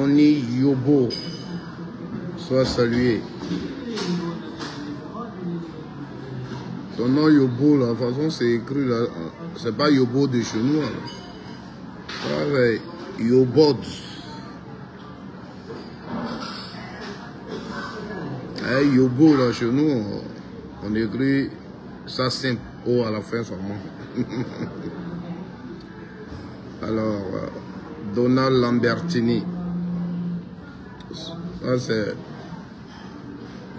Tony Yobo, sois salué. Ton nom Yobo, la façon c'est écrit là, c'est pas Yobo de chez nous. C'est Yobod. Yobo là chez nous, on écrit ça simple, O à la fin seulement. Alors, Donald Lambertini. Ça c'est...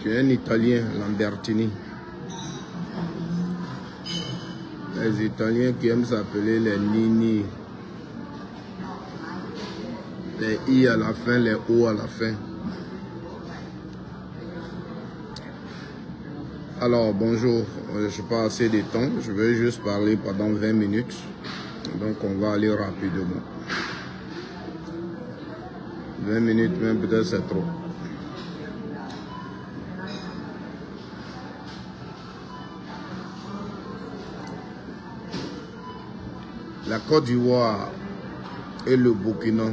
Tu es un Italien, Lambertini. Les Italiens qui aiment s'appeler les Nini. Les I à la fin, les O à la fin. Alors, bonjour. Je n'ai pas assez de temps. Je vais juste parler pendant 20 minutes. Donc, on va aller rapidement. 20 minutes, même peut-être c'est trop. La Côte d'Ivoire et le Burkina,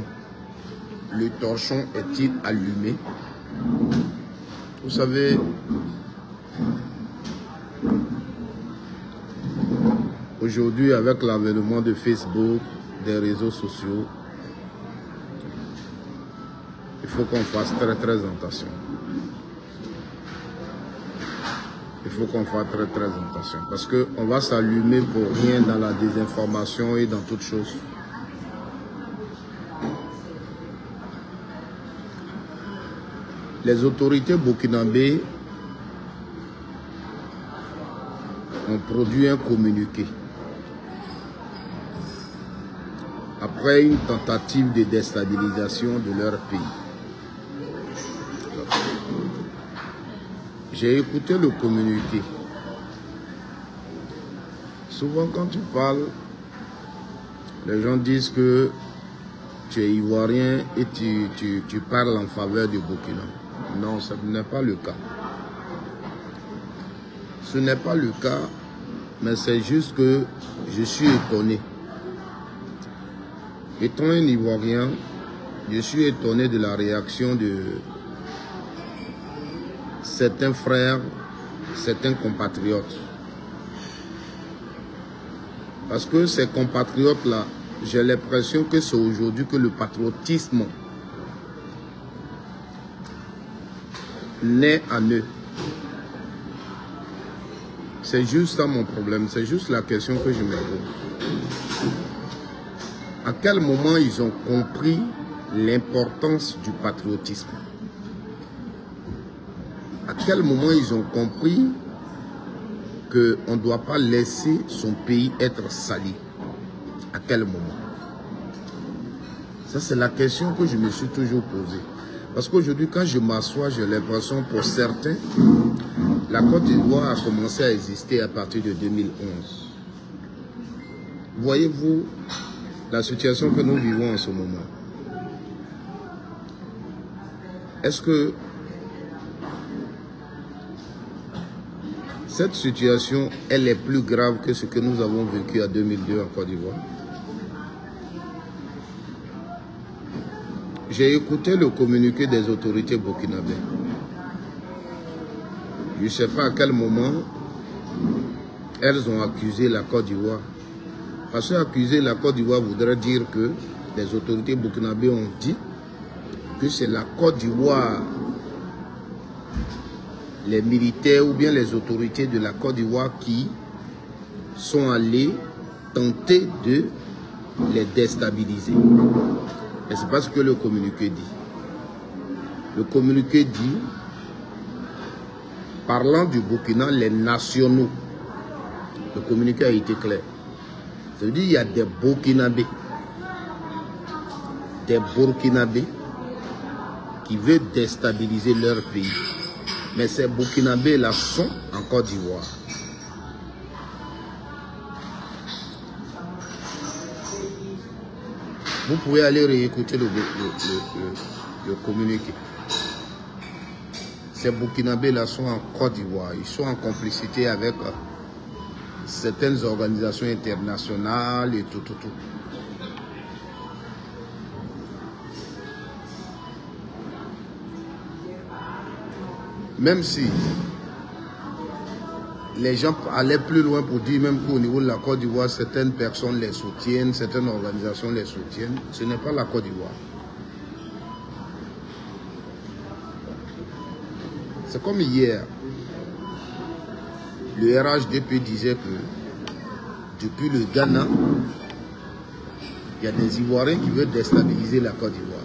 le torchon est-il allumé? Vous savez, aujourd'hui, avec l'avènement de Facebook, des réseaux sociaux, il faut qu'on fasse très attention. Il faut qu'on fasse très attention. Parce qu'on va s'allumer pour rien dans la désinformation et dans toutes choses. Les autorités burkinabées ont produit un communiqué après une tentative de déstabilisation de leur pays. J'ai écouté le communiqué. Souvent quand tu parles, les gens disent que tu es ivoirien et tu parles en faveur du Burkina. Non, ce n'est pas le cas. Ce n'est pas le cas, mais c'est juste que je suis étonné. Étant un Ivoirien, je suis étonné de la réaction de certains frères, certains compatriotes. Parce que ces compatriotes-là, j'ai l'impression que c'est aujourd'hui que le patriotisme naît en eux. C'est juste ça mon problème, c'est juste la question que je me pose. À quel moment ils ont compris l'importance du patriotisme? À quel moment ils ont compris qu'on ne doit pas laisser son pays être sali? À quel moment? Ça, c'est la question que je me suis toujours posée. Parce qu'aujourd'hui, quand je m'assois, j'ai l'impression pour certains, la Côte d'Ivoire a commencé à exister à partir de 2011. Voyez-vous la situation que nous vivons en ce moment? Est-ce que cette situation, elle est plus grave que ce que nous avons vécu en 2002 en Côte d'Ivoire? J'ai écouté le communiqué des autorités burkinabées. Je ne sais pas à quel moment elles ont accusé la Côte d'Ivoire. Parce qu'accuser la Côte d'Ivoire voudrait dire que les autorités burkinabées ont dit que c'est la Côte d'Ivoire, les militaires ou bien les autorités de la Côte d'Ivoire qui sont allés tenter de les déstabiliser. Et c'est pas ce que le communiqué dit. Le communiqué dit, parlant du Burkina, les nationaux. Le communiqué a été clair. Ça veut dire qu'il y a des Burkinabés. Des Burkinabés qui veulent déstabiliser leur pays. Mais ces Burkinabés-là sont en Côte d'Ivoire. Vous pouvez aller réécouter le communiqué. Ces Burkinabés-là sont en Côte d'Ivoire. Ils sont en complicité avec certaines organisations internationales et tout. même si les gens allaient plus loin pour dire même qu'au niveau de la Côte d'Ivoire, certaines personnes les soutiennent, certaines organisations les soutiennent, ce n'est pas la Côte d'Ivoire. C'est comme hier, le RHDP disait que depuis le Ghana, il y a des Ivoiriens qui veulent déstabiliser la Côte d'Ivoire.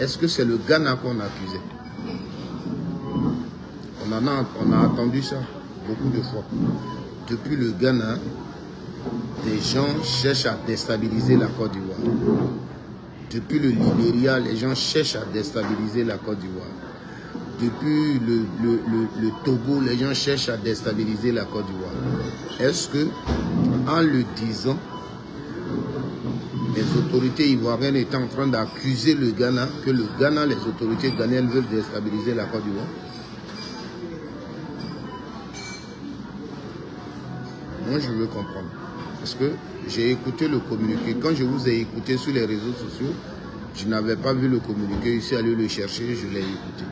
Est-ce que c'est le Ghana qu'on accusait? On a entendu ça beaucoup de fois. Depuis le Ghana, des gens cherchent à déstabiliser la Côte d'Ivoire. Depuis le Libéria, les gens cherchent à déstabiliser la Côte d'Ivoire. Depuis le Togo, les gens cherchent à déstabiliser la Côte d'Ivoire. Est-ce que, en le disant, les autorités ivoiriennes étaient en train d'accuser le Ghana, que le Ghana, les autorités ghanéennes veulent déstabiliser la Côte d'Ivoire? Moi, je veux comprendre. Parce que j'ai écouté le communiqué. Quand je vous ai écouté sur les réseaux sociaux, je n'avais pas vu le communiqué. Je suis allé le chercher, je l'ai écouté.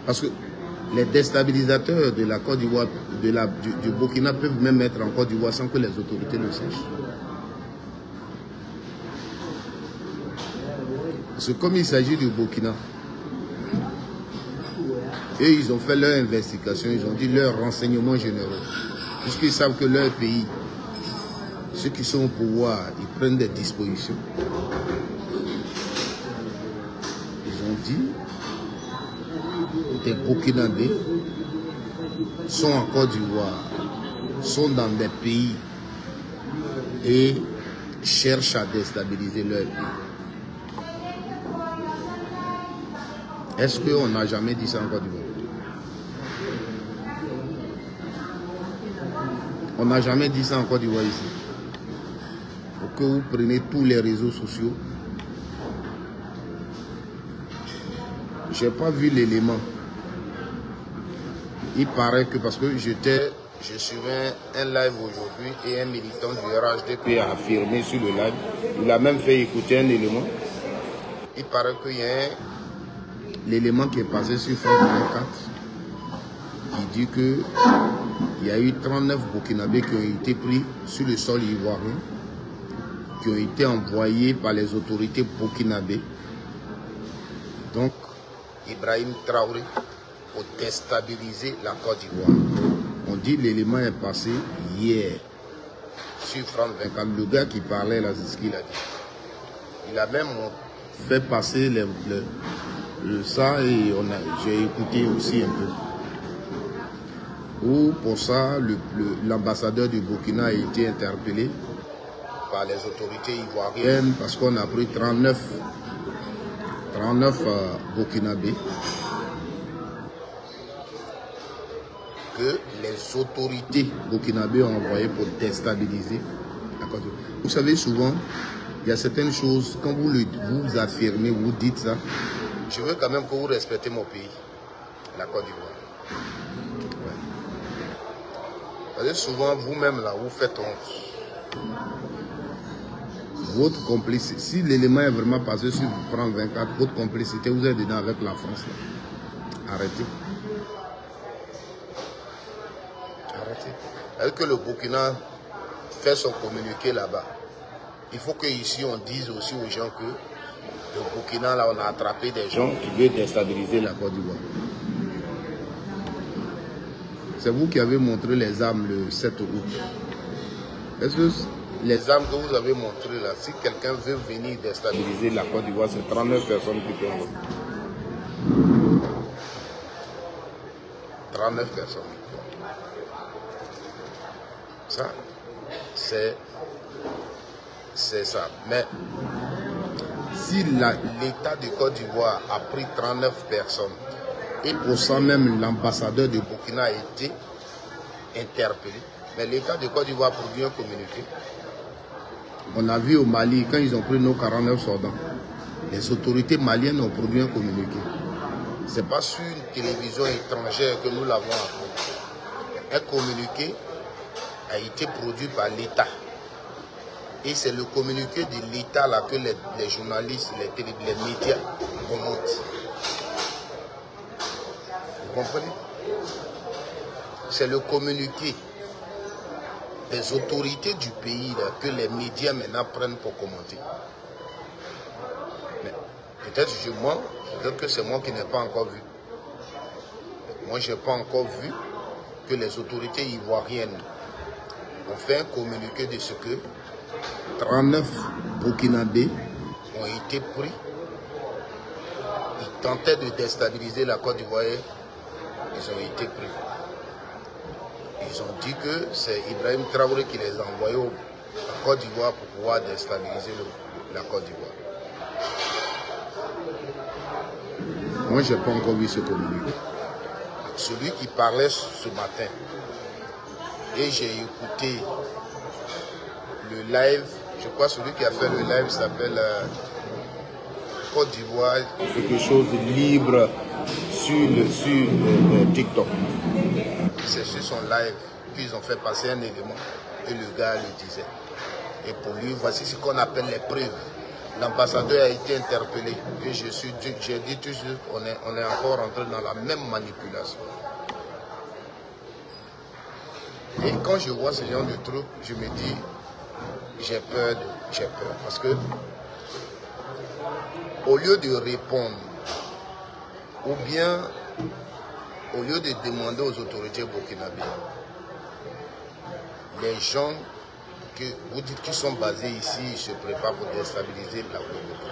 Parce que les déstabilisateurs de la Côte d'Ivoire, du Burkina peuvent même être en Côte d'Ivoire sans que les autorités le sachent. Parce que comme il s'agit du Burkina, et ils ont fait leur investigation, ils ont dit leurs renseignements généraux. Puisqu'ils savent que leur pays, ceux qui sont au pouvoir, ils prennent des dispositions. Ils ont dit des Burkinabés sont en Côte d'Ivoire, sont dans des pays et cherchent à déstabiliser leur pays. Est-ce qu'on n'a jamais dit ça en Côte d'Ivoire? On n'a jamais dit ça en Côte d'Ivoire ici. Pour que vous preniez tous les réseaux sociaux. Je n'ai pas vu l'élément. Il paraît que parce que je suivais un live aujourd'hui et un militant du RHDP a affirmé sur le live. Il a même fait écouter un élément. Il paraît qu'il y a l'élément qui est passé sur France 24 qui dit que il y a eu 39 Burkinabés qui ont été pris sur le sol ivoirien, qui ont été envoyés par les autorités burkinabées. Donc, Ibrahim Traoré, pour déstabiliser la Côte d'Ivoire. On dit que l'élément est passé hier sur France 24. Le gars qui parlait là, c'est ce qu'il a dit. Il a même fait passer ça et j'ai écouté aussi un peu. Où pour ça, l'ambassadeur du Burkina a été interpellé par les autorités ivoiriennes parce qu'on a pris 39 Burkinabés que les autorités burkinabées ont envoyé pour déstabiliser la Côte d'Ivoire. Vous savez, souvent, il y a certaines choses, quand vous affirmez, vous dites ça, je veux quand même que vous respectez mon pays, la Côte d'Ivoire. Ouais. Parce que souvent, vous-même, là, vous faites honte. Votre complicité, si l'élément est vraiment passé sur France 24, votre complicité, vous êtes dedans avec la France. Là. Arrêtez. Arrêtez. Est-ce que le Burkina fait son communiqué là-bas? Il faut qu'ici, on dise aussi aux gens que le Burkina, là, on a attrapé des gens qui veulent déstabiliser la Côte d'Ivoire. C'est vous qui avez montré les armes le 7 août. Est-ce que les armes que vous avez montrées là, si quelqu'un veut venir déstabiliser la Côte d'Ivoire, c'est 39 personnes qui peuvent. 39 personnes. Ça, c'est ça. Mais si l'État de Côte d'Ivoire a pris 39 personnes, et pour ça même l'ambassadeur de Burkina a été interpellé, mais l'État de Côte d'Ivoire produit un communiqué. On a vu au Mali, quand ils ont pris nos 49 soldats, les autorités maliennes ont produit un communiqué. Ce n'est pas sur une télévision étrangère que nous l'avons appris. Un communiqué a été produit par l'État. Et c'est le communiqué de l'État là que les journalistes, les médias commentent. Vous comprenez? C'est le communiqué des autorités du pays là, que les médias maintenant prennent pour commenter. Mais peut-être je mens, peut-être que c'est moi qui n'ai pas encore vu. Moi, je n'ai pas encore vu que les autorités ivoiriennes ont fait un communiqué de ce que 39 Burkinabés ont été pris. Ils tentaient de déstabiliser la Côte d'Ivoire. Ils ont été pris. Ils ont dit que c'est Ibrahim Traoré qui les a envoyés en Côte d'Ivoire pour pouvoir déstabiliser la Côte d'Ivoire. Moi, je n'ai pas encore vu ce communiqué. Celui qui parlait ce matin, et j'ai écouté le live, je crois celui qui a fait le live s'appelle Côte d'Ivoire, quelque chose de libre sur TikTok. C'est sur son live qu'ils ont fait passer un élément et le gars le disait. Et pour lui, voici ce qu'on appelle les preuves. L'ambassadeur a été interpellé et j'ai dit tout de suite, on est encore entré dans la même manipulation. Et quand je vois ce genre de trucs, je me dis, j'ai peur parce que au lieu de répondre, ou bien au lieu de demander aux autorités burkinabées, les gens que vous dites qu'ils sont basés ici, ils se préparent pour déstabiliser la communauté.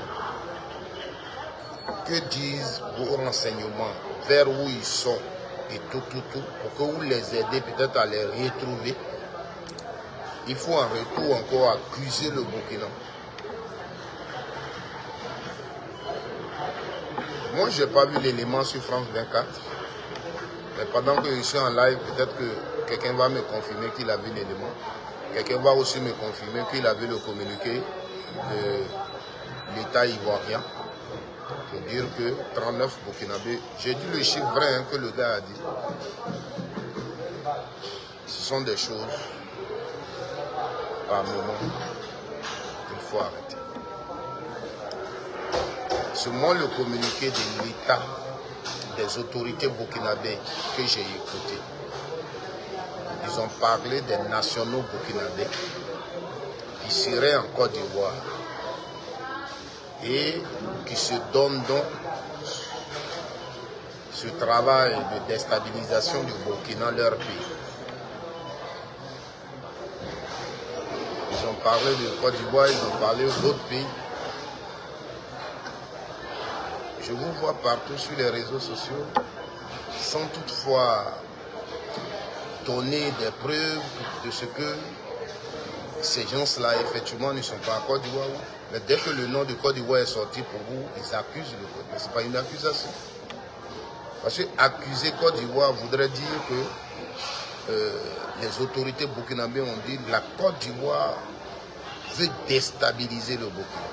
Que disent vos renseignements vers où ils sont et tout, pour que vous les aidez peut-être à les retrouver? Il faut en retour encore accuser le Burkina. Moi, je n'ai pas vu l'élément sur France 24. Mais pendant que je suis en live, peut-être que quelqu'un va me confirmer qu'il a vu l'élément. Quelqu'un va aussi me confirmer qu'il a vu le communiqué de l'État ivoirien pour dire que 39 Burkinabés, j'ai dit le chiffre vrai que le gars a dit. Ce sont des choses, par moment, qu'il faut arrêter. C'est moi le communiqué de l'État, des autorités burkinabées que j'ai écouté. Ils ont parlé des nationaux burkinabés qui seraient en Côte d'Ivoire et qui se donnent donc ce travail de déstabilisation du Burkina, leur pays. Ils ont parlé de Côte d'Ivoire, ils ont parlé d'autres pays. Je vous vois partout sur les réseaux sociaux sans toutefois donner des preuves de ce que ces gens-là, effectivement, ne sont pas en Côte d'Ivoire. Mais dès que le nom de Côte d'Ivoire est sorti pour vous, ils accusent le Côte. Mais ce n'est pas une accusation. Parce que accuser Côte d'Ivoire voudrait dire que les autorités burkinabées ont dit que la Côte d'Ivoire veut déstabiliser le Burkina.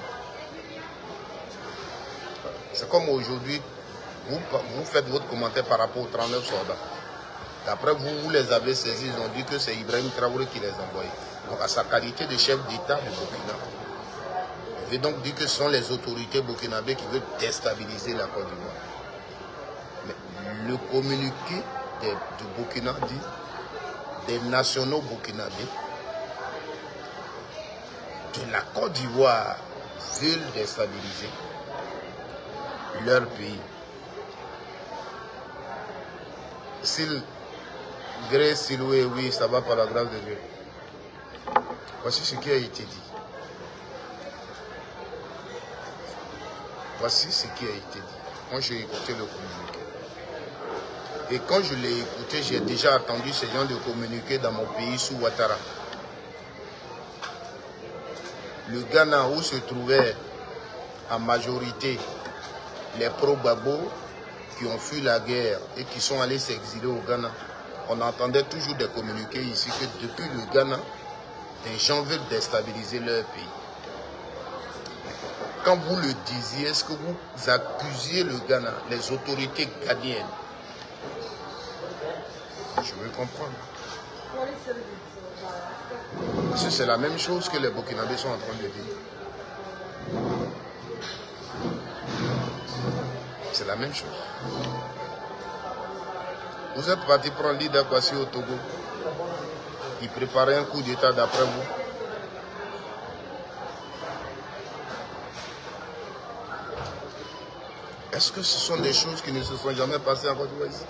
C'est comme aujourd'hui, vous faites votre commentaire par rapport aux 39 soldats. D'après vous, vous les avez saisis, ils ont dit que c'est Ibrahim Traoré qui les a envoyés. Donc à sa qualité de chef d'État du Burkina, il veut donc dire que ce sont les autorités burkinabées qui veulent déstabiliser la Côte d'Ivoire. Mais le communiqué du Burkina dit des nationaux burkinabés de la Côte d'Ivoire veulent déstabiliser leur pays. S'il gré, s'il oui, ça va par la grâce de Dieu. Voici ce qui a été dit. Voici ce qui a été dit. Moi, j'ai écouté le communiqué. Et quand je l'ai écouté, j'ai déjà entendu ce genre de communiqué dans mon pays sous Ouattara. Le Ghana, où se trouvaient en majorité les pro-Gbagbo qui ont fui la guerre et qui sont allés s'exiler au Ghana, on entendait toujours des communiqués ici que depuis le Ghana, les gens veulent déstabiliser leur pays. Quand vous le disiez, est-ce que vous accusiez le Ghana, les autorités ghanéennes? Je veux comprendre. Parce que c'est la même chose que les Burkinabés sont en train de dire. C'est la même chose. Vous êtes parti prendre l'Ida Kwasi au Togo. Il préparait un coup d'État d'après vous. Est-ce que ce sont des choses qui ne se sont jamais passées en Côte d'Ivoire ici?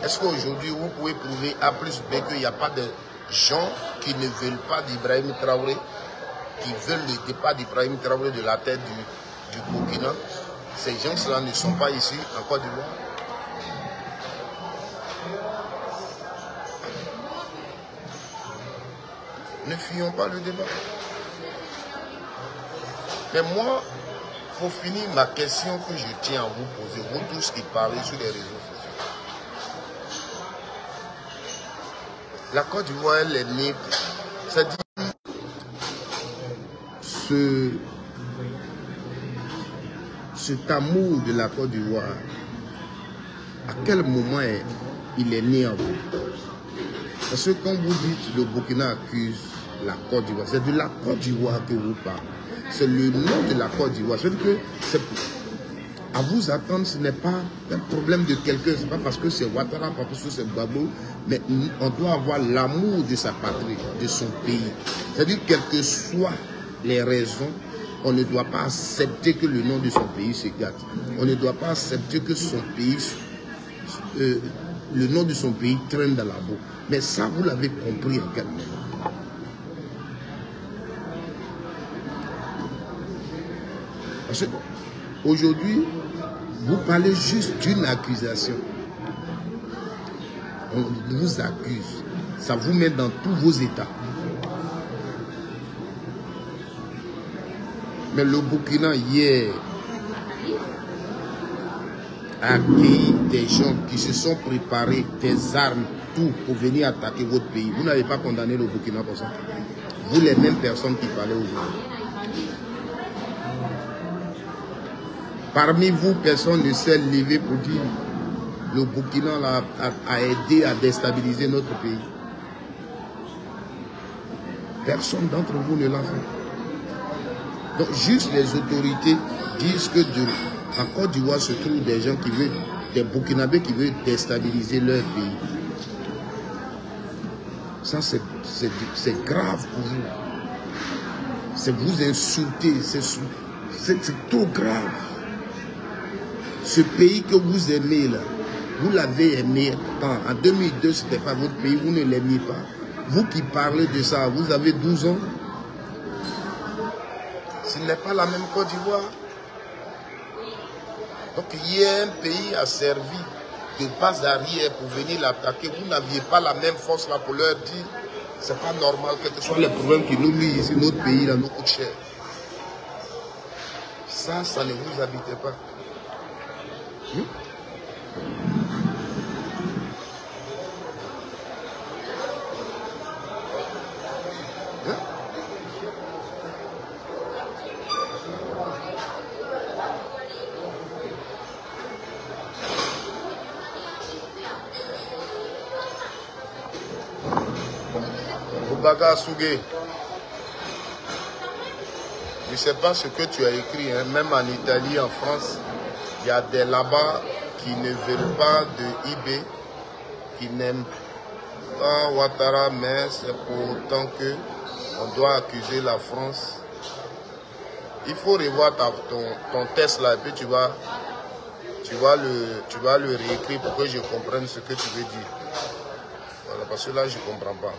Est-ce qu'aujourd'hui, vous pouvez prouver A plus B qu'il n'y a pas de gens qui ne veulent pas d'Ibrahim Traoré, qui veulent le départ d'Ibrahim Traoré de la tête du Burkina? Ces gens-là ne sont pas ici en Côte d'Ivoire. Ne fuyons pas le débat. Mais moi, pour finir, ma question que je tiens à vous poser, vous tous qui parlez sur les réseaux sociaux. La Côte d'Ivoire, elle est née, c'est-à-dire cet amour de la Côte d'Ivoire, à quel moment il est né en vous? Parce que quand vous dites le Burkina accuse la Côte d'Ivoire, c'est de la Côte d'Ivoire que vous parlez. C'est le nom de la Côte d'Ivoire. C'est-à-dire que à vous attendre, ce n'est pas un problème de quelqu'un. Ce n'est pas parce que c'est Ouattara, pas parce que c'est Gbagbo, mais on doit avoir l'amour de sa patrie, de son pays. C'est-à-dire, quelles que soient les raisons, on ne doit pas accepter que le nom de son pays se gâte. On ne doit pas accepter que son pays, le nom de son pays traîne dans la boue. Mais ça, vous l'avez compris en quel moment? Parce qu'aujourd'hui, vous parlez juste d'une accusation. On vous accuse. Ça vous met dans tous vos états. Mais le Burkina, hier, a accueilli des gens qui se sont préparés, des armes, tout, pour venir attaquer votre pays. Vous n'avez pas condamné le Burkina pour ça. Vous, les mêmes personnes qui parlaient aujourd'hui. Parmi vous, personne ne s'est levé pour dire le Burkina a aidé à déstabiliser notre pays. Personne d'entre vous ne l'a fait. Donc, juste les autorités disent que en Côte d'Ivoire se trouvent des gens qui veulent, des Burkinabés qui veulent déstabiliser leur pays. Ça, c'est grave pour vous. C'est vous insulter, c'est trop grave. Ce pays que vous aimez là, vous l'avez aimé en 2002, ce n'était pas votre pays, vous ne l'aimiez pas. Vous qui parlez de ça, vous avez 12 ans. Ce n'est pas la même Côte d'Ivoire. Donc hier, un pays a servi de base arrière pour venir l'attaquer. Vous n'aviez pas la même force là pour leur dire c'est pas normal, quels que soient les problèmes qui nous lient ici, notre pays là nous coûte cher. Ça ne vous habitait pas. Boubacar Sougué, je ne sais pas ce que tu as écrit, hein. Même en Italie, en France, il y a des là-bas qui ne veulent pas de IB, qui n'aiment pas Ouattara, mais c'est pour autant qu'on doit accuser la France. Il faut revoir ton test là, et puis tu vas le réécrire pour que je comprenne ce que tu veux dire. Voilà, parce que là, je ne comprends pas.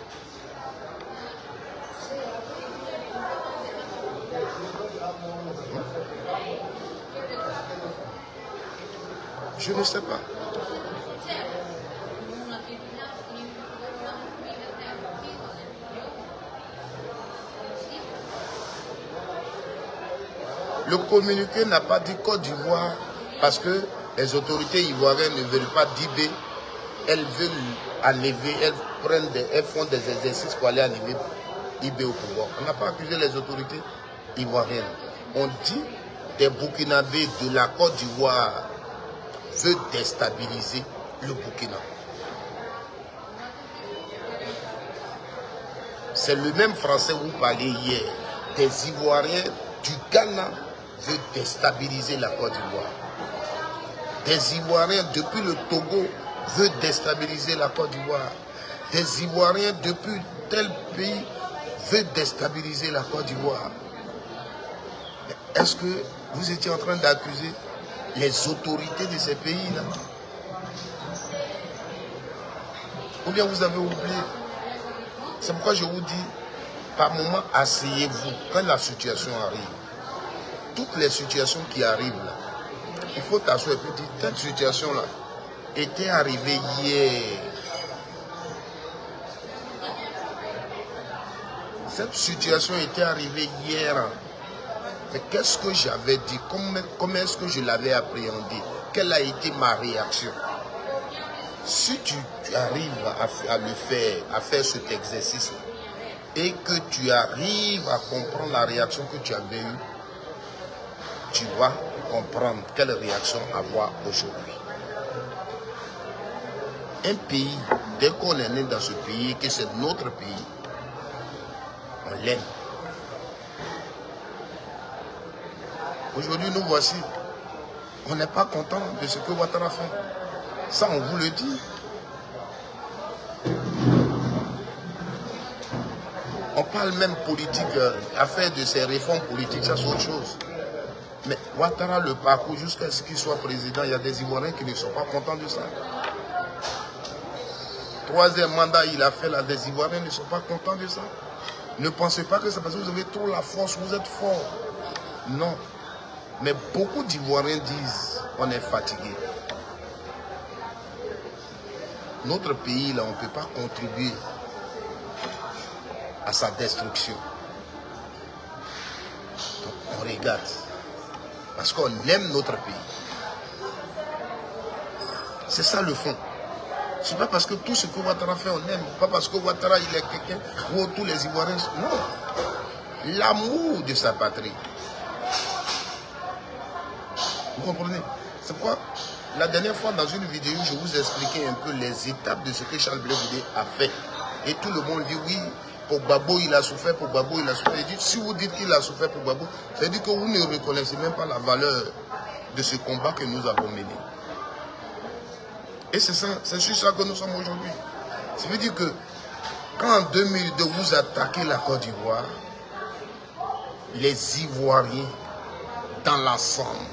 Je ne sais pas. Le communiqué n'a pas dit Côte d'Ivoire parce que les autorités ivoiriennes ne veulent pas d'IB. Elles veulent enlever, elles font des exercices pour aller enlever IB au pouvoir. On n'a pas accusé les autorités ivoiriennes. On dit des Burkinabés de la Côte d'Ivoire veut déstabiliser le Burkina. C'est le même français où vous parlez hier. Des Ivoiriens du Ghana veulent déstabiliser la Côte d'Ivoire. Des Ivoiriens depuis le Togo veulent déstabiliser la Côte d'Ivoire. Des Ivoiriens depuis tel pays veulent déstabiliser la Côte d'Ivoire. Est-ce que vous étiez en train d'accuser les autorités de ces pays-là? Ou bien vous avez oublié? C'est pourquoi je vous dis, par moment, asseyez-vous. Quand la situation arrive, toutes les situations qui arrivent là, il faut t'asseoir et puis dire, cette situation-là était arrivée hier. Cette situation était arrivée hier. Mais qu'est-ce que j'avais dit? Comment est-ce que je l'avais appréhendé? Quelle a été ma réaction? Si tu arrives à le faire, à faire cet exercice et que tu arrives à comprendre la réaction que tu avais eue, tu vas comprendre quelle réaction avoir aujourd'hui. Un pays, dès qu'on est né dans ce pays et que c'est notre pays, on l'aime. Aujourd'hui, nous voici. On n'est pas content de ce que Ouattara fait. Ça, on vous le dit. On parle même politique, affaire de ces réformes politiques, ça c'est autre chose. Mais Ouattara le parcours jusqu'à ce qu'il soit président, il y a des Ivoiriens qui ne sont pas contents de ça. Troisième mandat, il a fait là, des Ivoiriens ne sont pas contents de ça. Ne pensez pas que c'est parce que vous avez trop la force, vous êtes fort. Non. Mais beaucoup d'Ivoiriens disent qu'on est fatigué. Notre pays, là, on ne peut pas contribuer à sa destruction. Donc, on regarde. Parce qu'on aime notre pays. C'est ça le fond. Ce n'est pas parce que tout ce que Ouattara fait, on aime. Pas parce que Ouattara, il est quelqu'un ou tous les Ivoiriens. Non. L'amour de sa patrie. Vous comprenez? C'est pourquoi la dernière fois dans une vidéo, je vous expliquais un peu les étapes de ce que Charles Blé Goudé a fait. Et tout le monde dit oui, pour Gbagbo il a souffert, pour Gbagbo il a souffert. Il dit, si vous dites qu'il a souffert pour Gbagbo, ça veut dire que vous ne reconnaissez même pas la valeur de ce combat que nous avons mené. Et c'est ça, c'est sur ça que nous sommes aujourd'hui. Ça veut dire que quand en 2002 vous attaquez la Côte d'Ivoire, les Ivoiriens dans l'ensemble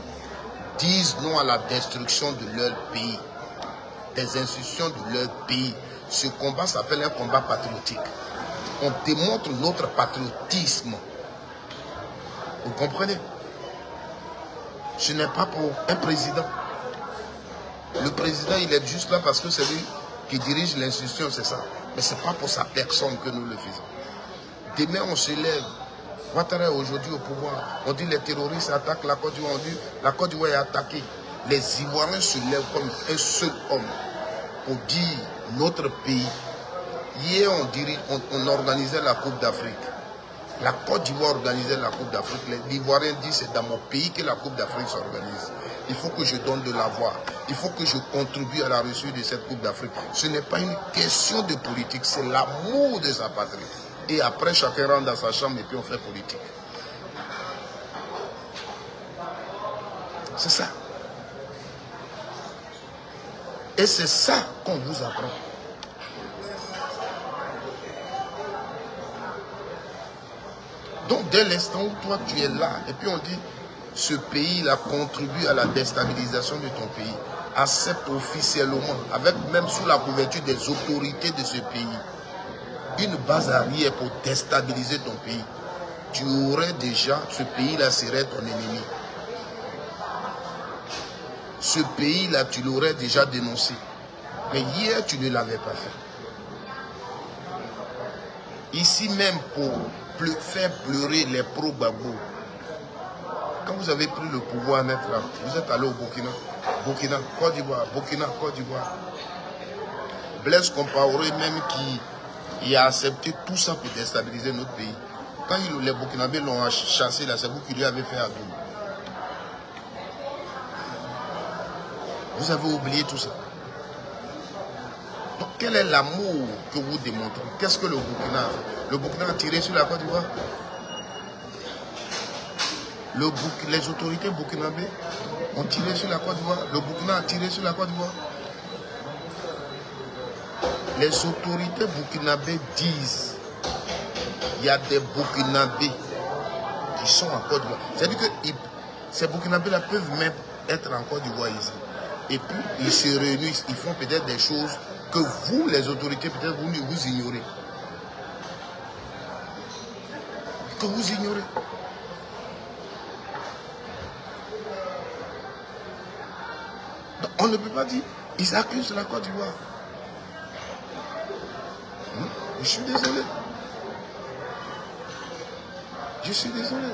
disent non à la destruction de leur pays, des institutions de leur pays. Ce combat s'appelle un combat patriotique. On démontre notre patriotisme. Vous comprenez? Ce n'est pas pour un président. Le président, il est juste là parce que c'est lui qui dirige l'institution, c'est ça. Mais ce n'est pas pour sa personne que nous le faisons. Demain, on se lève. Ouattara est aujourd'hui au pouvoir. On dit les terroristes attaquent la Côte d'Ivoire. On dit la Côte d'Ivoire est attaquée. Les Ivoiriens se lèvent comme un seul homme pour dire notre pays. Hier, on organisait la Coupe d'Afrique. La Côte d'Ivoire organisait la Coupe d'Afrique. Les Ivoiriens disent c'est dans mon pays que la Coupe d'Afrique s'organise. Il faut que je donne de la voix. Il faut que je contribue à la réussite de cette Coupe d'Afrique. Ce n'est pas une question de politique, c'est l'amour de sa patrie. Et après, chacun rentre dans sa chambre et puis on fait politique. C'est ça. Et c'est ça qu'on vous apprend. Donc, dès l'instant où toi, tu es là, et puis on dit, ce pays-là contribue à la déstabilisation de ton pays, accepte officiellement, avec même sous la couverture des autorités de ce pays, une base arrière pour déstabiliser ton pays, tu aurais déjà, ce pays-là serait ton ennemi. Ce pays-là, tu l'aurais déjà dénoncé. Mais hier, tu ne l'avais pas fait. Ici même, pour faire pleurer les pro-Gbagbo, quand vous avez pris le pouvoir net là, vous êtes allé au Burkina, Côte d'Ivoire, Burkina, Côte d'Ivoire. Blaise Compaoré même qui a accepté tout ça pour déstabiliser notre pays. Quand les Burkinabés l'ont chassé là, c'est vous qui lui avez fait à vous. Vous avez oublié tout ça. Donc, quel est l'amour que vous démontrez? Qu'est-ce que le Burkina a fait? Le Burkina a tiré sur la Côte d'Ivoire. Les autorités burkinabées ont tiré sur la Côte d'Ivoire. Le Burkina a tiré sur la Côte d'Ivoire. Les autorités burkinabées disent il y a des Burkinabés qui sont en Côte d'Ivoire. C'est-à-dire que ces Burkinabés-là peuvent même être en Côte d'Ivoire ici. Et puis, ils se réunissent, ils font peut-être des choses que vous, les autorités, peut-être vous ignorez. Que vous ignorez. Donc, on ne peut pas dire, ils accusent la Côte d'Ivoire. Je suis désolé. Je suis désolé.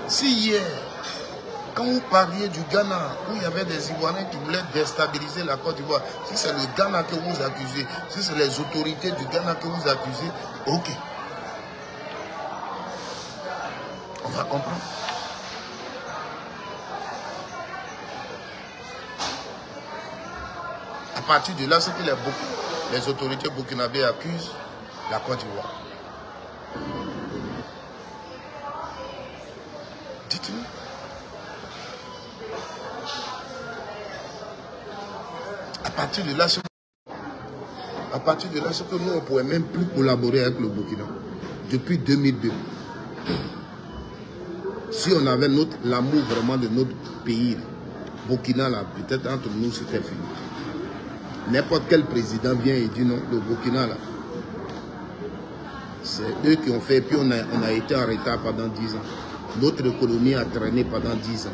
Si hier, quand vous parliez du Ghana, où il y avait des Ivoiriens qui voulaient déstabiliser la Côte d'Ivoire, si c'est le Ghana que vous accusez, si c'est les autorités du Ghana que vous accusez, ok. On va comprendre. À partir de là, c'est que les autorités burkinabées accusent la Côte d'Ivoire. Dites-nous. À partir de là, c'est que nous, on ne pourrait même plus collaborer avec le Burkina. Depuis 2002. Si on avait l'amour vraiment de notre pays, Burkina, là, peut-être entre nous, c'était fini. N'importe quel président vient et dit non, le Burkina, là, c'est eux qui ont fait, et puis on a été en retard pendant 10 ans. Notre colonie a traîné pendant 10 ans.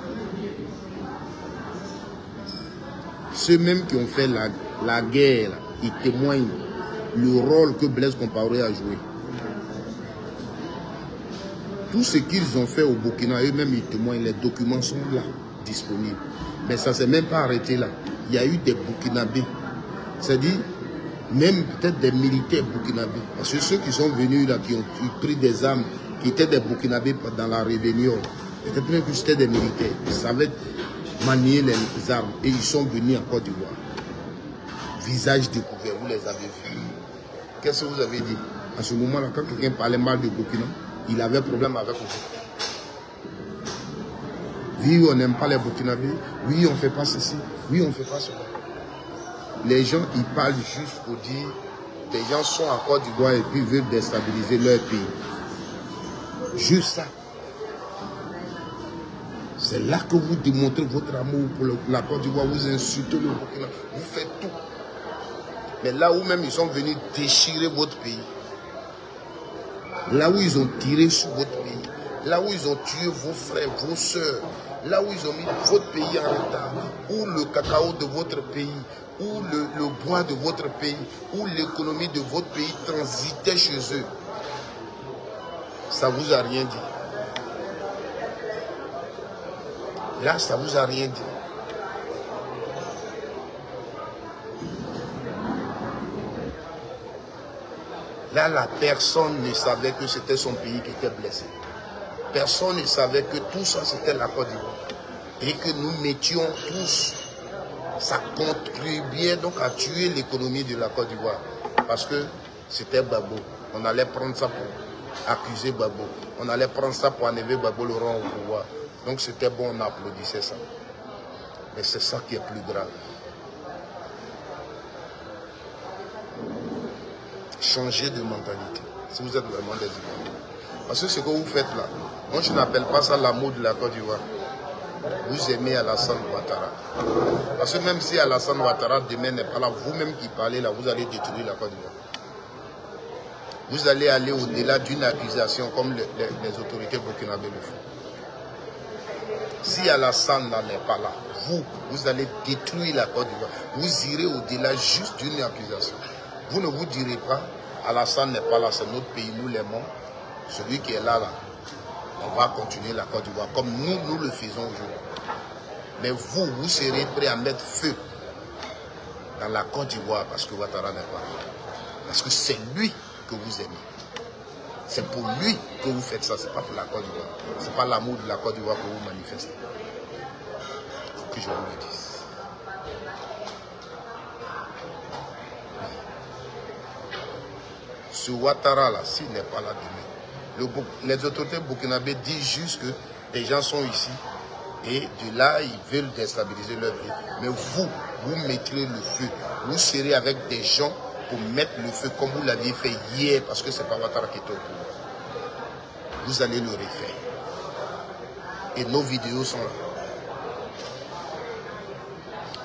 Ceux-mêmes qui ont fait la guerre, ils témoignent le rôle que Blaise Compaoré a joué. Tout ce qu'ils ont fait au Burkina, eux-mêmes, ils témoignent, les documents sont là, disponibles. Mais ça ne s'est même pas arrêté là. Il y a eu des Burkinabés. C'est-à-dire, même peut-être des militaires burkinabés. Parce que ceux qui sont venus là, qui ont pris des armes, qui étaient des Burkinabés dans la rébellion, peut-être même que c'était des militaires. Ils savaient manier les armes et ils sont venus en Côte d'Ivoire. Visage découvert, vous les avez vus. Qu'est-ce que vous avez dit? À ce moment-là, quand quelqu'un parlait mal du Burkina, il avait problème avec vous. Oui, on n'aime pas les Burkinabés. Oui, on ne fait pas ceci. Oui, on ne fait pas cela. Les gens, ils parlent juste pour dire des gens sont en Côte d'Ivoire et puis veulent déstabiliser leur pays. Juste ça. C'est là que vous démontrez votre amour pour la Côte d'Ivoire. Vous insultez le Burkina. Vous faites tout. Mais là où même ils sont venus déchirer votre pays. Là où ils ont tiré sur votre pays. Là où ils ont tué vos frères, vos soeurs. Là où ils ont mis votre pays en retard. Où le cacao de votre pays. Où le bois de votre pays. Où l'économie de votre pays transitait chez eux. Ça ne vous a rien dit. Là, ça ne vous a rien dit. Là, la personne ne savait que c'était son pays qui était blessé. Personne ne savait que tout ça, c'était la Côte d'Ivoire. Et que nous mettions tous, ça contribuait donc à tuer l'économie de la Côte d'Ivoire. Parce que c'était Babo. On allait prendre ça pour accuser Babo. On allait prendre ça pour enlever Babo le rang au pouvoir. Donc c'était bon, on applaudissait ça. Mais c'est ça qui est plus grave. Changer de mentalité. Si vous êtes vraiment des Ivoiriens. Parce que ce que vous faites là, moi je n'appelle pas ça l'amour de la Côte d'Ivoire. Vous aimez Alassane Ouattara. Parce que même si Alassane Ouattara demain n'est pas là, vous-même qui parlez là, vous allez détruire la Côte d'Ivoire. Vous allez aller au-delà d'une accusation comme les autorités burkinabées le font. Si Alassane n'est pas là, vous allez détruire la Côte d'Ivoire. Vous irez au-delà juste d'une accusation. Vous ne vous direz pas, Alassane n'est pas là, c'est notre pays, nous l'aimons. Celui qui est là, on va continuer la Côte d'Ivoire comme nous le faisons aujourd'hui. Mais vous serez prêt à mettre feu dans la Côte d'Ivoire parce que Ouattara n'est pas là. Parce que c'est lui que vous aimez. C'est pour lui que vous faites ça, ce n'est pas pour la Côte d'Ivoire. Ce n'est pas l'amour de la Côte d'Ivoire que vous manifestez. que je vous le dise. Ce Ouattara là, s'il n'est pas là demain, les autorités burkinabées disent juste que les gens sont ici et de là ils veulent déstabiliser leur pays. Mais vous mettrez le feu. Vous serez avec des gens pour mettre le feu comme vous l'aviez fait hier parce que c'est pas Ouattara qui était au pouvoir. Vous allez le refaire. Et nos vidéos sont là.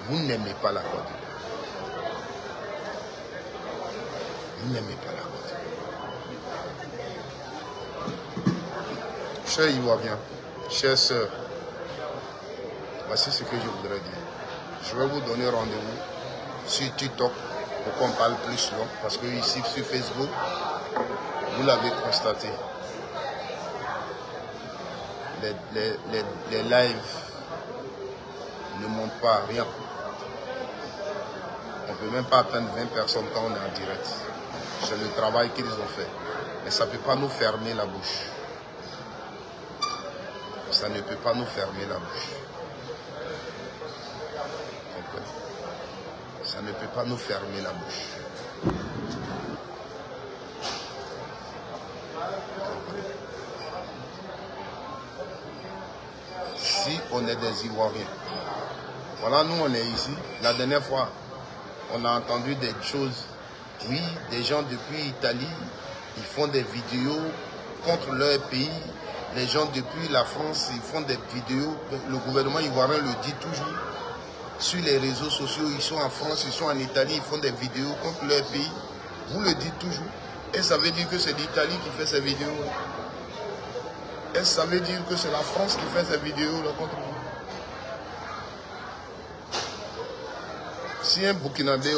Vous n'aimez pas la Côte d'Ivoire. Vous n'aimez pas la Côte d'Ivoire. Chers Ivoiriens, chères sœurs, voici ce que je voudrais dire. Je vais vous donner rendez-vous sur TikTok pour qu'on parle plus long. Parce que ici, sur Facebook, vous l'avez constaté. Les lives ne montrent pas rien. On ne peut même pas atteindre 20 personnes quand on est en direct. C'est le travail qu'ils ont fait. Mais ça ne peut pas nous fermer la bouche. Ça ne peut pas nous fermer la bouche. Ça ne peut pas nous fermer la bouche. Si on est des Ivoiriens, voilà, nous on est ici. La dernière fois, on a entendu des choses. Oui, des gens depuis l'Italie, ils font des vidéos contre leur pays. Les gens depuis la France, ils font des vidéos. Le gouvernement ivoirien le dit toujours. Sur les réseaux sociaux, ils sont en France, ils sont en Italie, ils font des vidéos contre leur pays. Vous le dites toujours. Et ça veut dire que c'est l'Italie qui fait ces vidéos. Et ça veut dire que c'est la France qui fait ces vidéos là, contre vous. Si un Burkinabé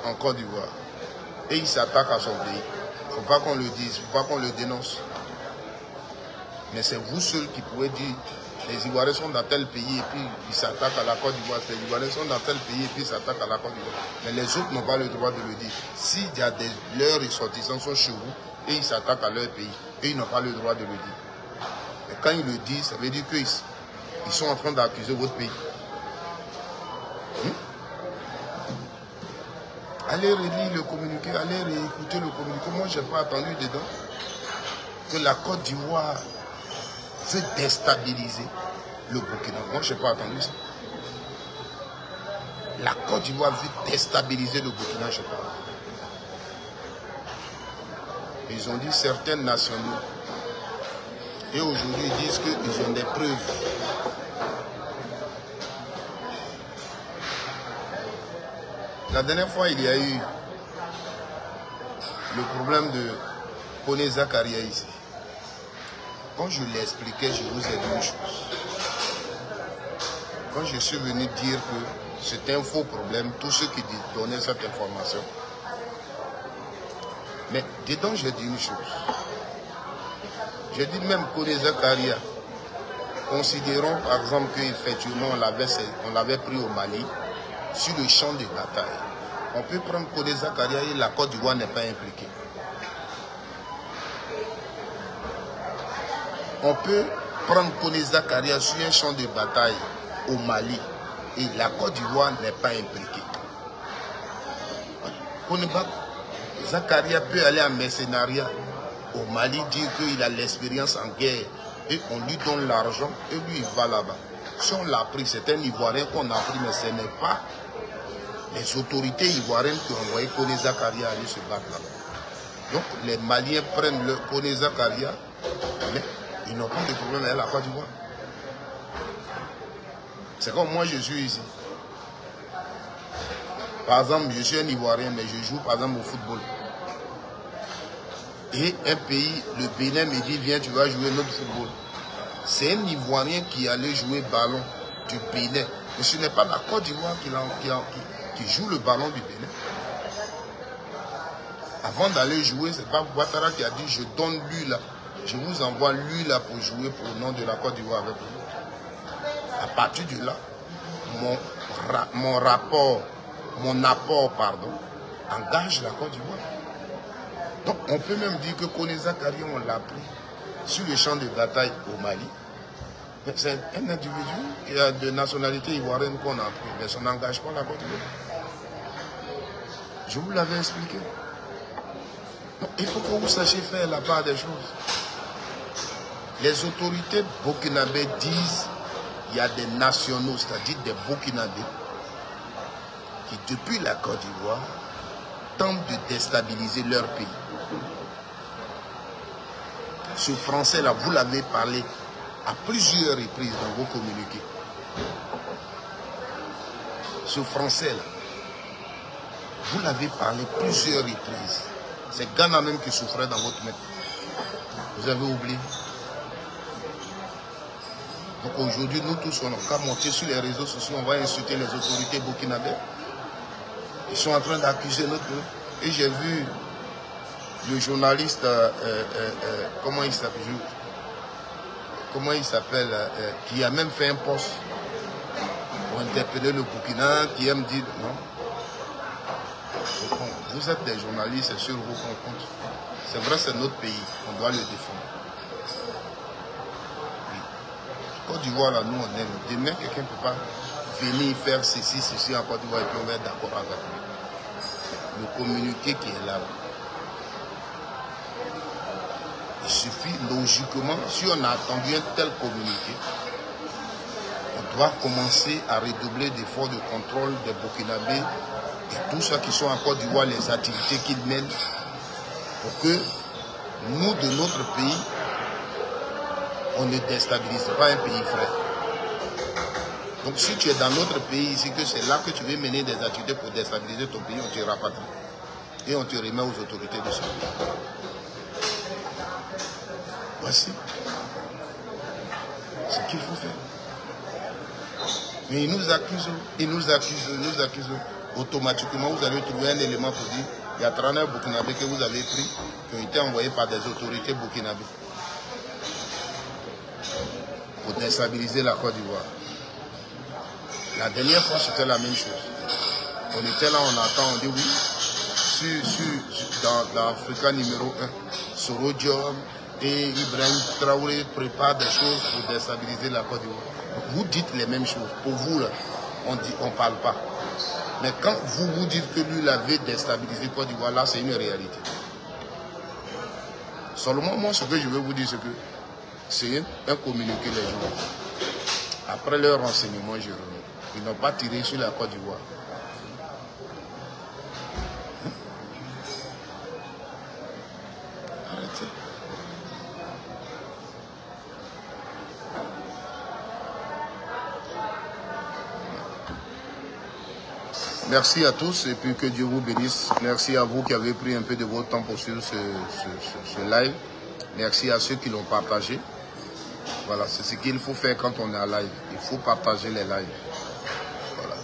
en Côte d'Ivoire et il s'attaque à son pays, il ne faut pas qu'on le dise, il ne faut pas qu'on le dénonce. Mais c'est vous seuls qui pouvez dire les Ivoiriens sont dans tel pays et puis ils s'attaquent à la Côte d'Ivoire. Les Ivoiriens sont dans tel pays et puis ils s'attaquent à la Côte d'Ivoire. Mais les autres n'ont pas le droit de le dire. S'il y a leurs ressortissants sont chez vous et ils s'attaquent à leur pays, et ils n'ont pas le droit de le dire. Mais quand ils le disent, ça veut dire qu'ils sont en train d'accuser votre pays. Allez relire le communiqué, allez réécouter le communiqué. Moi, je n'ai pas attendu dedans que la Côte d'Ivoire veut déstabiliser le Burkina. Moi, je n'ai pas attendu ça. La Côte d'Ivoire veut déstabiliser le Burkina, je ne sais pas. Ils ont dit certains nationaux. Et aujourd'hui, ils disent qu'ils ont des preuves. La dernière fois, il y a eu le problème de Koné Zakaria ici. Quand je l'expliquais, je vous ai dit une chose. Quand je suis venu dire que c'était un faux problème, tous ceux qui donnaient cette information. Mais dedans, j'ai dit une chose. J'ai dit même Koné Zakaria, considérons par exemple qu'effectivement on l'avait pris au Mali, sur le champ de bataille. On peut prendre Koné Zakaria et la Côte d'Ivoire n'est pas impliquée. On peut prendre Koné Zakaria sur un champ de bataille au Mali et la Côte d'Ivoire n'est pas impliquée. Koné Zakaria peut aller en mercenariat au Mali, dire qu'il a l'expérience en guerre et on lui donne l'argent et lui il va là-bas. Si on l'a pris, c'est un Ivoirien qu'on a pris, mais ce n'est pas les autorités ivoiriennes qui ont envoyé Koné Zakaria aller se battre là-bas. Donc les Maliens prennent le Koné Zakaria, mais ils n'ont pas de problème avec la Côte d'Ivoire. C'est comme moi je suis ici. Par exemple, je suis un Ivoirien, mais je joue par exemple au football. Et un pays, le Bénin me dit, viens, tu vas jouer notre football. C'est un Ivoirien qui allait jouer ballon du Bénin. Mais ce n'est pas la Côte d'Ivoire qui joue le ballon du Bénin. Avant d'aller jouer, c'est pas Ouattara qui a dit, je donne lui là. Je vous envoie lui là pour jouer pour le nom de la Côte d'Ivoire avec vous. À partir de là, mon apport, engage la Côte d'Ivoire. Donc on peut même dire que Koné Zakaria, on l'a pris sur le champ de bataille au Mali. C'est un individu qui a de nationalité ivoirienne qu'on a pris, mais son engagement la Côte d'Ivoire. Je vous l'avais expliqué. Donc, il faut que vous sachiez faire la part des choses. Les autorités burkinabées disent qu'il y a des nationaux, c'est-à-dire des burkinabés, qui depuis la Côte d'Ivoire tentent de déstabiliser leur pays. Ce français-là, vous l'avez parlé à plusieurs reprises dans vos communiqués. Ce français-là, vous l'avez parlé plusieurs reprises. C'est Ghana même qui souffrait dans votre maître. Vous avez oublié. Donc aujourd'hui, nous tous, on n'a qu'à monter sur les réseaux sociaux, on va insulter les autorités burkinabées. Ils sont en train d'accuser notre peuple. Et j'ai vu le journaliste, comment il s'appelle, qui a même fait un post pour interpeller le Burkina, qui aime dire non. Vous êtes des journalistes, c'est sur vos comptes. C'est vrai, c'est notre pays, on doit le défendre. Oui. Côte d'Ivoire, là, nous, on aime. Demain, quelqu'un ne peut pas venir faire ceci en Côte d'Ivoire et puis on va être d'accord avec lui. Le communiqué qui est là. Il suffit logiquement, si on a attendu un tel communiqué, on doit commencer à redoubler d'efforts de contrôle des Burkinabés et tous ceux qui sont en Côte d'Ivoire, les activités qu'ils mènent, pour que nous, de notre pays, on ne déstabilise pas un pays frère. Donc si tu es dans notre pays ici, que c'est là que tu veux mener des activités pour déstabiliser ton pays, on te rapatrie. Et on te remet aux autorités de ce pays. Voici ce qu'il faut faire. Mais ils nous accusent. Automatiquement, vous allez trouver un élément pour dire il y a 39 Burkinabés que vous avez pris, qui ont été envoyés par des autorités burkinabées pour déstabiliser la Côte d'Ivoire. La dernière fois, c'était la même chose. On était là, on attend, on dit oui, dans l'Africa numéro 1, Sorodium et Ibrahim Traoré préparent des choses pour déstabiliser la Côte d'Ivoire. Vous dites les mêmes choses. Pour vous, là, on ne parle pas. Mais quand vous dites que lui l'avait déstabilisé Côte d'Ivoire, là, c'est une réalité. Seulement, moi, ce que je veux vous dire, c'est que c'est un communiqué les gens. Après leur renseignement, je reviens. Ils n'ont pas tiré sur la Côte d'Ivoire. Arrêtez. Merci à tous et puis que Dieu vous bénisse. Merci à vous qui avez pris un peu de votre temps pour suivre ce live. Merci à ceux qui l'ont partagé. Voilà, c'est ce qu'il faut faire quand on est en live. Il faut partager les lives. Voilà.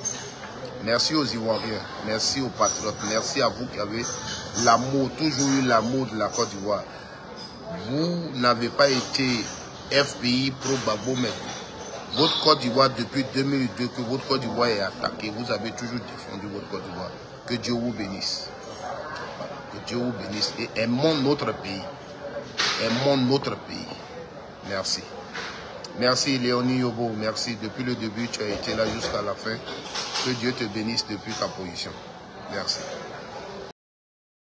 Merci aux Ivoiriens, merci aux patriotes, merci à vous qui avez l'amour, toujours eu l'amour de la Côte d'Ivoire. Vous n'avez pas été FPI pro-Gbagbo, mais votre Côte d'Ivoire, depuis 2002, que votre Côte d'Ivoire est attaquée, vous avez toujours défendu votre Côte d'Ivoire. Que Dieu vous bénisse. Voilà. Que Dieu vous bénisse. Et aimons notre pays. Aimons notre pays. Merci. Merci Léonie Yobo. Merci. Depuis le début, tu as été là jusqu'à la fin. Que Dieu te bénisse depuis ta position. Merci.